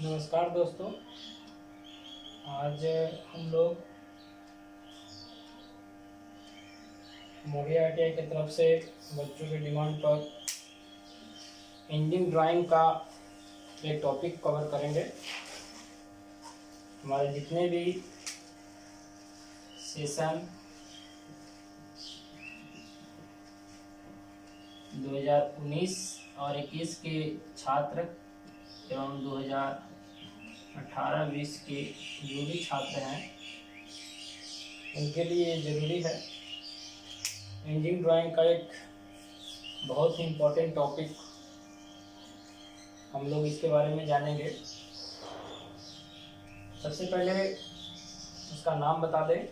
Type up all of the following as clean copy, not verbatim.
नमस्कार दोस्तों। आज हम लोग मोदी ITI की तरफ से बच्चों की डिमांड पर इंजीनियरिंग ड्राइंग का एक टॉपिक कवर करेंगे। हमारे जितने भी सेशन 2019 और 21 के छात्र एवं 2018-20 के जो भी छात्र हैं उनके लिए ज़रूरी है। इंजीनियरिंग ड्राइंग का एक बहुत ही इम्पोर्टेंट टॉपिक हम लोग इसके बारे में जानेंगे। सबसे पहले उसका नाम बता दें।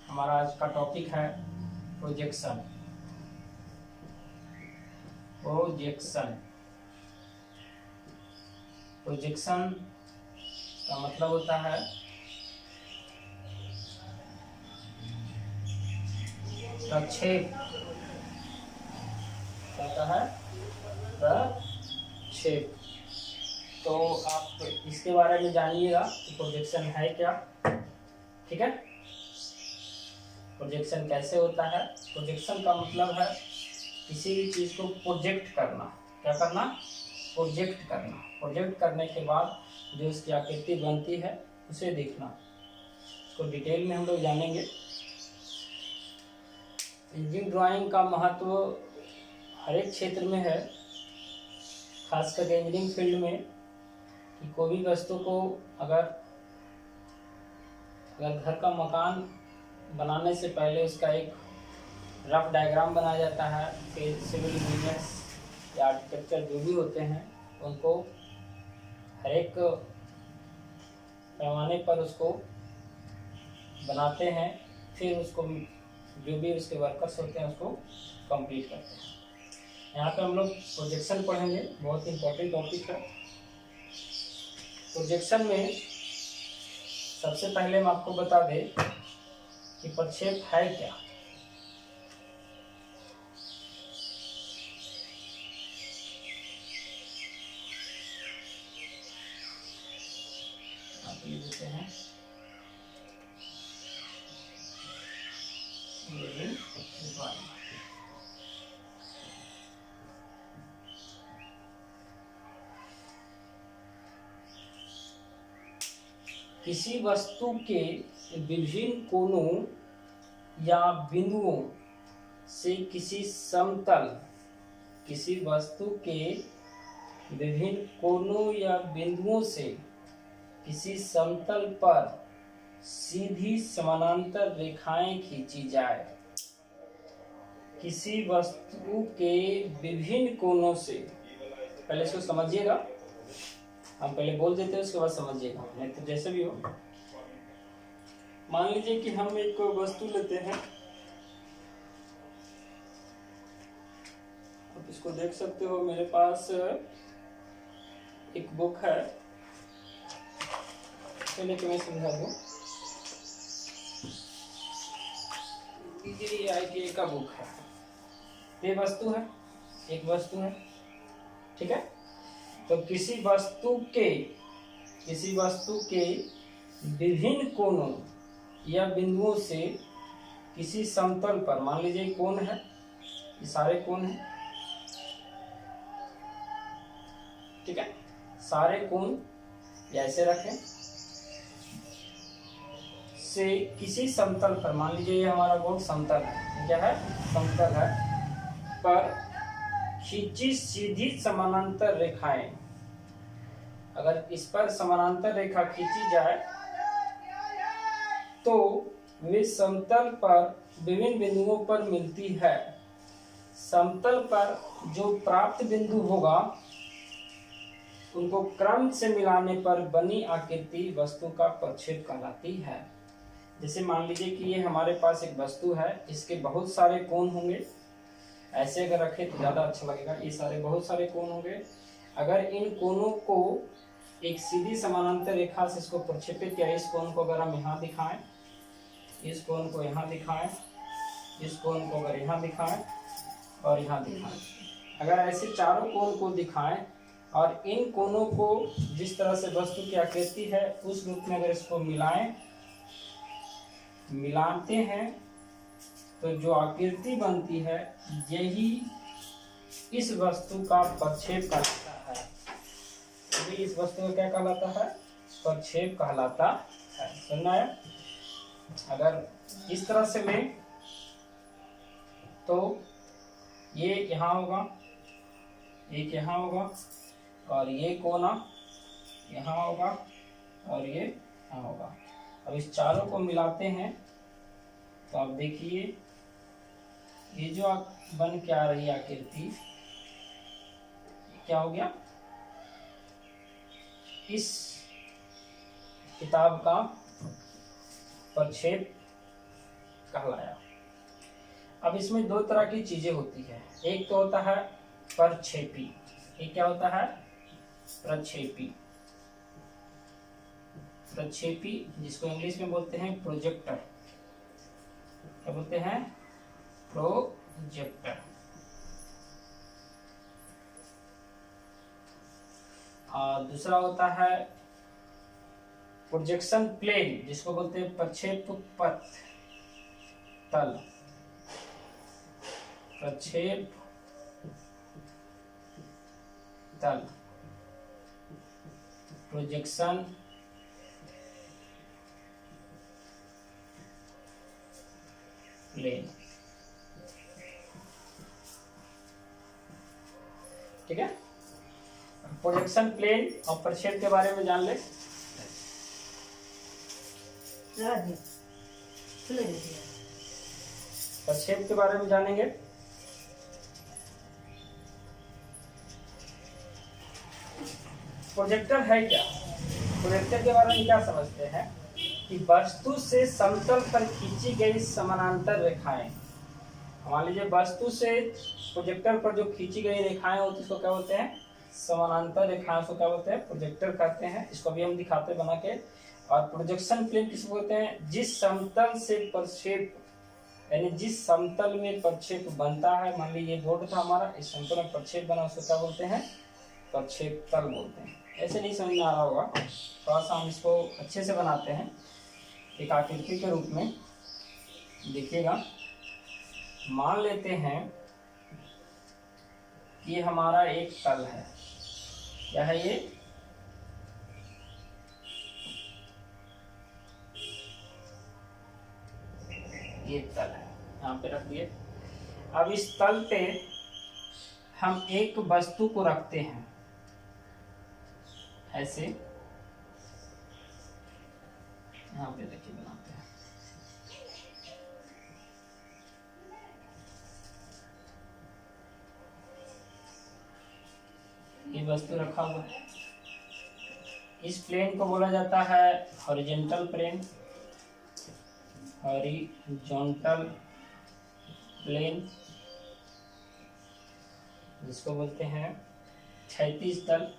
हमारा आज का टॉपिक है प्रोजेक्शन। प्रोजेक्शन का मतलब होता है प्रक्षेप। होता है प्रक्षेप। तो आप इसके बारे में जानिएगा कि प्रोजेक्शन है क्या। ठीक है, प्रोजेक्शन कैसे होता है। प्रोजेक्शन का मतलब है किसी भी चीज़ को प्रोजेक्ट करना। क्या करना? प्रोजेक्ट करना। प्रोजेक्ट करने के बाद जो उसकी आकृति बनती है उसे देखना। इसको डिटेल में हम लोग जानेंगे। इंजीनियरिंग ड्राइंग का महत्व हर एक क्षेत्र में है, खासकर इंजीनियरिंग फील्ड में, कि कोई भी वस्तु को अगर घर का मकान बनाने से पहले उसका एक रफ डायग्राम बनाया जाता है। फिर सिविल इंजीनियर्स या आर्किटेक्चर जो भी होते हैं उनको हर एक पैमाने पर उसको बनाते हैं। फिर उसको जो भी उसके वर्कर्स होते हैं उसको कंप्लीट करते हैं। यहाँ पे हम लोग प्रोजेक्शन पढ़ेंगे, बहुत इंपॉर्टेंट टॉपिक है। प्रोजेक्शन में सबसे पहले हम आपको बता दें कि प्रक्षेप है क्या। आप ये देते हैं किसी वस्तु के विभिन्न कोणों या बिंदुओं से किसी वस्तु के विभिन्न कोणों या बिंदुओं से किसी समतल पर सीधी समानांतर रेखाएं खींची जाए। किसी वस्तु के विभिन्न कोणों से, पहले इसको समझिएगा। हम पहले बोल देते हैं, उसके बाद समझिएगा, नहीं तो जैसे भी हो। मान लीजिए कि हम एक वस्तु लेते हैं। आप इसको देख सकते हो, मेरे पास एक बुक है। चलिए कि मैं समझा दूं। ये ITI का बुक है। ये वस्तु है, एक वस्तु है। ठीक है, तो किसी वस्तु के विभिन्न कोणों या बिंदुओं से किसी समतल पर, मान लीजिए कोण है, ये सारे कोण हैं। ठीक है, सारे कोण ऐसे रखें से किसी समतल पर, मान लीजिए ये हमारा बोर्ड समतल है। क्या है? समतल है। पर खींची सीधी समानांतर रेखाएं, अगर इस पर समानांतर रेखा खींची जाए तो वे समतल पर विभिन्न बिंदुओं पर मिलती है। समतल पर जो प्राप्त बिंदु होगा उनको क्रम से मिलाने पर बनी आकृति वस्तु का प्रक्षेप कहलाती है। जैसे मान लीजिए कि ये हमारे पास एक वस्तु है, इसके बहुत सारे कोण होंगे। ऐसे अगर रखें तो ज़्यादा अच्छा लगेगा। ये सारे बहुत सारे कोण होंगे। अगर इन कोणों को एक सीधी समानांतर रेखा से इसको प्रक्षेपित किया, इस कोण को अगर हम यहाँ दिखाएं, इस कोण को यहाँ दिखाएं, इस कोण को अगर यहाँ दिखाएं और यहाँ दिखाएं, अगर ऐसे चारों कोण को दिखाएं और इन कोनों को जिस तरह से वस्तु की आकृति है उस रूप में अगर इसको मिलाते हैं तो जो आकृति बनती है यही इस वस्तु का प्रक्षेप कहलाता है। यही इस वस्तु का क्या कहलाता है? प्रक्षेप कहलाता है। समझ आया? अगर इस तरह से लें तो ये यहाँ होगा, एक यहाँ होगा और ये कोना यहाँ होगा और ये यहाँ होगा। अब इस चारों को मिलाते हैं तो आप देखिए ये जो बन के आ रही आकृति क्या हो गया? इस किताब का प्रक्षेप कहलाया। अब इसमें दो तरह की चीजें होती है। एक तो होता है प्रक्षेपी। एक क्या होता है? प्रक्षेपी। प्रक्षेपी जिसको इंग्लिश में बोलते हैं प्रोजेक्टर। क्या बोलते हैं? प्रोजेक्टर। और दूसरा होता है प्रोजेक्शन प्लेन जिसको बोलते हैं प्रक्षेप पथ तल। प्रक्षेप तल, प्रोजेक्शन प्लेन। ठीक है, प्रोजेक्शन प्लेन और प्रक्षेप के बारे में जान ले। प्रक्षेप के बारे में जानेंगे। प्रोजेक्टर है क्या? प्रोजेक्टर के बारे में क्या समझते हैं कि वस्तु से समतल पर खींची गई समानांतर रेखाएं। मान लीजिए वस्तु से प्रोजेक्टर पर जो खींची गई रेखाएं होती है उसको क्या बोलते हैं? समानांतर रेखाएं। उसको क्या बोलते हैं? प्रोजेक्टर कहते हैं। इसको भी हम दिखाते बना के। और प्रोजेक्शन प्लेन किसको बोलते हैं? जिस समतल से प्रक्षेप, यानी जिस समतल में प्रक्षेप बनता है। मान लीजिए बोर्ड था हमारा, इस समतल में प्रक्षेप बना उसको क्या बोलते हैं? प्रक्षेप तल बोलते हैं। ऐसे नहीं समझ में आ रहा होगा, थोड़ा सा हम इसको अच्छे से बनाते हैं एक आकृति के रूप में। देखिएगा, मान लेते हैं ये हमारा एक तल है। क्या है ये? ये तल है, यहाँ पे रख दिए। अब इस तल पे हम एक वस्तु को रखते हैं ऐसे, यहाँ पे देखिए बनाते हैं। ये वस्तु रखा हुआ है। इस प्लेन को बोला जाता है हॉरिजॉन्टल प्लेन, हॉरिजॉन्टल प्लेन, जिसको बोलते हैं क्षैतिज तल,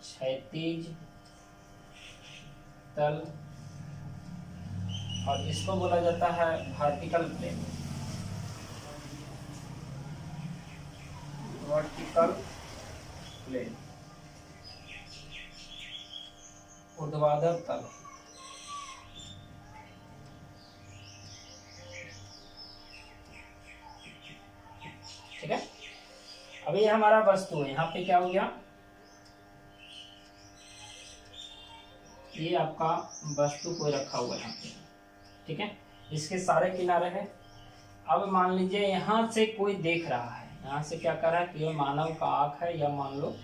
क्षैतिज तल। और इसको बोला जाता है वर्टिकल प्लेन, वर्टिकल प्लेन, ऊर्ध्वाधर तल। ठीक है, अभी ये हमारा वस्तु है। यहाँ पे क्या हो गया? ये आपका वस्तु कोई रखा हुआ है यहाँ पे। ठीक है, इसके सारे किनारे हैं। अब मान लीजिए यहाँ से कोई देख रहा है, यहाँ से क्या कर रहा है कि ये मानव का आँख है, या मान लो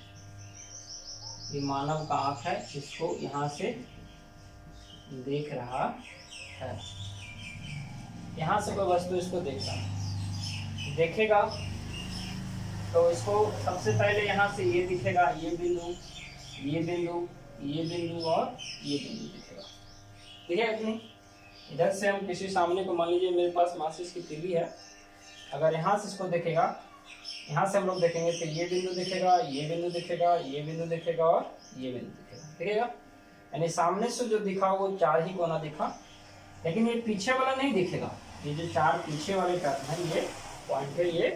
ये मानव का आँख है, इसको यहाँ से देख रहा है। यहाँ से कोई वस्तु इसको देख रहा है, देखेगा तो इसको सबसे पहले यहाँ से ये दिखेगा, ये बिंदु, ये बिंदु, ये बिंदु और ये बिंदु दिखेगा। ठीक है कि नहीं? इधर से हम किसी सामने को, मान लीजिए मेरे पास माचिस की तीली है, अगर यहाँ से इसको देखेगा, यहाँ से हम लोग देखेंगे तो ये बिंदु दिखेगा, ये बिंदु दिखेगा, ये बिंदु दिखेगा और ये बिंदु दिखेगा। दिखेगा, यानी सामने से जो दिखा वो चार ही कोना दिखा, लेकिन ये पीछे वाला नहीं दिखेगा। ये जो चार पीछे वाले टर्म है, ये पॉइंट है, ये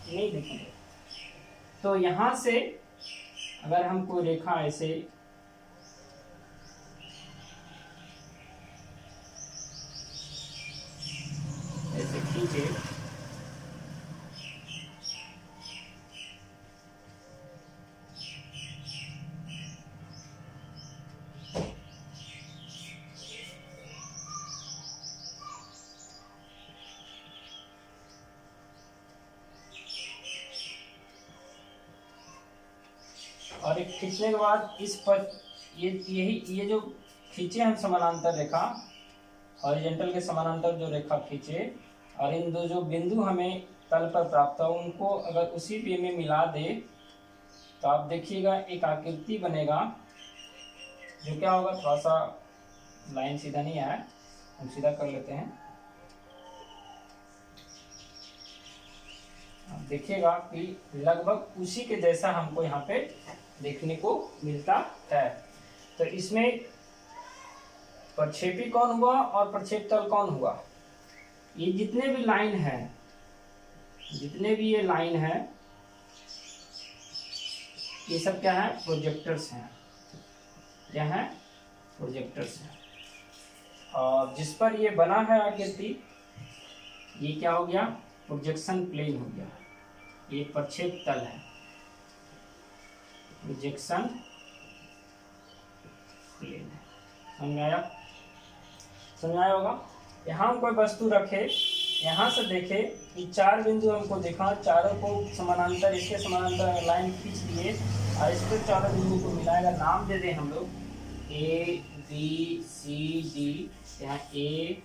नहीं दिखेंगे। तो यहाँ से अगर हम कोई रेखा ऐसे खींचे, और एक खींचने के बाद इस पर ये जो खींचे हम समानांतर रेखा, हॉरिजॉन्टल के समानांतर जो रेखा खींचे और इन दो जो बिंदु हमें तल पर प्राप्त हो उनको अगर उसी पे में मिला दे तो आप देखिएगा एक आकृति बनेगा जो क्या होगा, थोड़ा सा लाइन सीधा नहीं आया, हम सीधा कर लेते हैं। आप देखिएगा कि लगभग उसी के जैसा हमको यहाँ पे देखने को मिलता है। तो इसमें प्रक्षेपी कौन हुआ और प्रक्षेप तल कौन हुआ? ये जितने भी लाइन है, जितने भी ये लाइन है, ये सब क्या है? प्रोजेक्टर्स हैं। क्या है? प्रोजेक्टर्स हैं। और जिस पर ये बना है आकृति, ये क्या हो गया? प्रोजेक्शन प्लेन हो गया। ये प्रक्षेप तल है, प्रोजेक्शन प्लेन है। समझ आया? समझ आया होगा? यहाँ हम कोई वस्तु रखे, यहाँ से देखे कि चार बिंदु हमको देखा, चारों को समानांतर, इसके समानांतर लाइन खींच लिए और इस पर चारों बिंदु को मिलाएगा, नाम दे दें हम लोग ए बी सी डी। यहाँ ए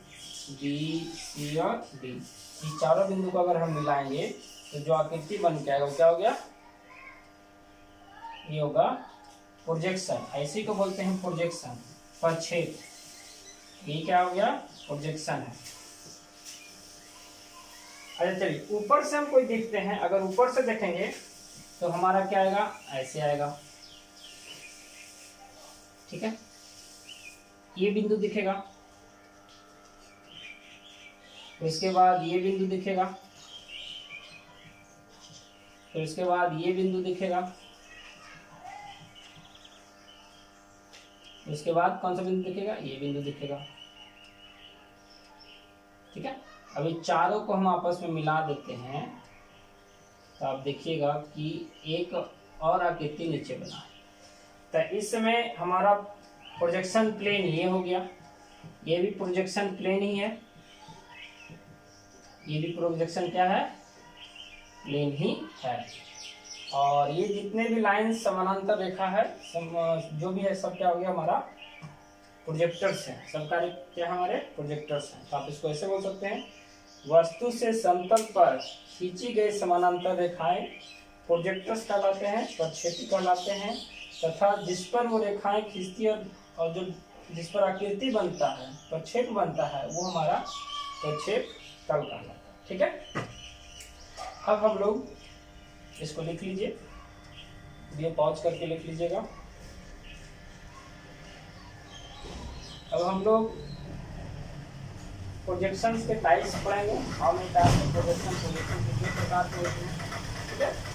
बी सी और डी, ये चारों बिंदु को अगर हम मिलाएंगे तो जो आकृति बन के आएगा वो क्या हो गया? ये होगा प्रोजेक्शन। ऐसे को बोलते हैं प्रोजेक्शन, प्रक्षेप। ये क्या हो गया? प्रोजेक्शन है। अच्छा चलिए, ऊपर से हम कोई देखते हैं, अगर ऊपर से देखेंगे तो हमारा क्या आएगा? ऐसे आएगा। ठीक है, ये बिंदु दिखेगा, तो इसके बाद ये बिंदु दिखेगा, तो इसके बाद ये बिंदु दिखेगा, उसके बाद कौन सा बिंदु दिखेगा? ये बिंदु दिखेगा। ठीक है, अभी चारों को हम आपस में मिला देते हैं तो आप देखिएगा कि एक और आकृति नीचे बना है। तो इस समय हमारा प्रोजेक्शन प्लेन ये हो गया, ये भी प्रोजेक्शन प्लेन ही है, ये भी प्रोजेक्शन क्या है? प्लेन ही है। और ये जितने भी लाइन समानांतर रेखा है, जो भी है, सब क्या हो गया? हमारा प्रोजेक्टर्स हैं। सब कार्य क्या हमारे? प्रोजेक्टर्स हैं। तो आप इसको ऐसे बोल सकते हैं, वस्तु से समतल पर खींची गई समानांतर रेखाएं प्रोजेक्टर्स कहलाते हैं, प्रक्षेपी कहलाते हैं, तथा जिस पर वो रेखाएं खींचती है और जो जिस पर आकृति बनता है, प्रक्षेप बनता है, वो हमारा प्रक्षेप तल कहलाता है। ठीक है, अब हम लोग इसको लिख लीजिए, ये पॉज करके लिख लीजिएगा। अब हम लोग प्रोजेक्शंस के टाइप्स पढ़ेंगे, how many types of projection कितने प्रकार के होते हैं। ठीक है।